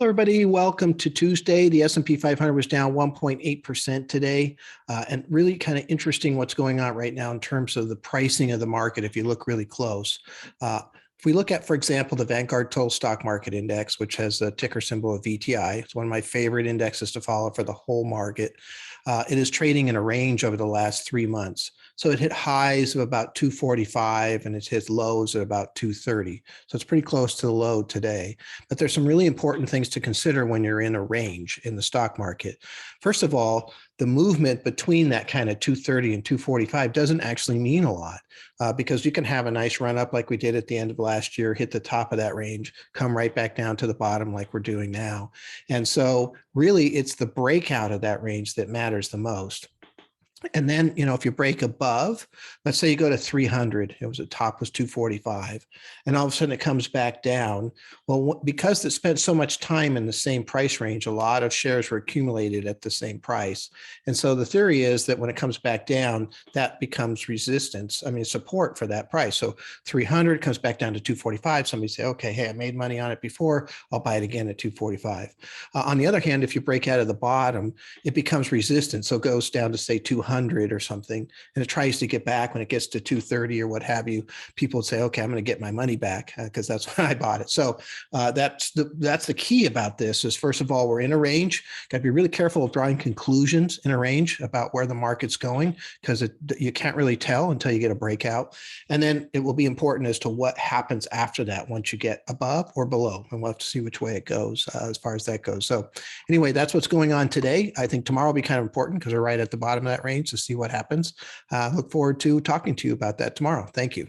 Hello, everybody. Welcome to Tuesday. The S&P 500 was down 1.8% today. And really kind of interesting what's going on right now in terms of the pricing of the market if you look really close. If we look at, for example, the Vanguard Total Stock Market Index, which has a ticker symbol of VTI, it's one of my favorite indexes to follow for the whole market. It is trading in a range over the last 3 months. So it hit highs of about 245 and it hit lows at about 230. So it's pretty close to the low today. But there's some really important things to consider when you're in a range in the stock market. First of all, the movement between that kind of 230 and 245 doesn't actually mean a lot because you can have a nice run up like we did at the end of last year, hit the top of that range, come right back down to the bottom like we're doing now. And so really it's the breakout of that range that matters the most. And then, if you break above, let's say you go to 300, it was the top was 245, and all of a sudden it comes back down. Well, because it spent so much time in the same price range, a lot of shares were accumulated at the same price. And so the theory is that when it comes back down, that becomes resistance. I mean, support for that price. So 300 comes back down to 245. Somebody say, okay, hey, I made money on it before. I'll buy it again at 245. On the other hand, if you break out of the bottom, it becomes resistance. So it goes down to say 200 or something, and it tries to get back. When it gets to 230 or what have you, people would say, okay, I'm going to get my money back because that's when I bought it. So that's the key about this is, first of all, we're in a range. Got to be really careful of drawing conclusions in a range about where the market's going, because you can't really tell until you get a breakout. And then it will be important as to what happens after that once you get above or below, and we'll have to see which way it goes as far as that goes. So anyway, that's what's going on today. I think tomorrow will be kind of important because we're right at the bottom of that range to see what happens. Look forward to talking to you about that tomorrow. Thank you.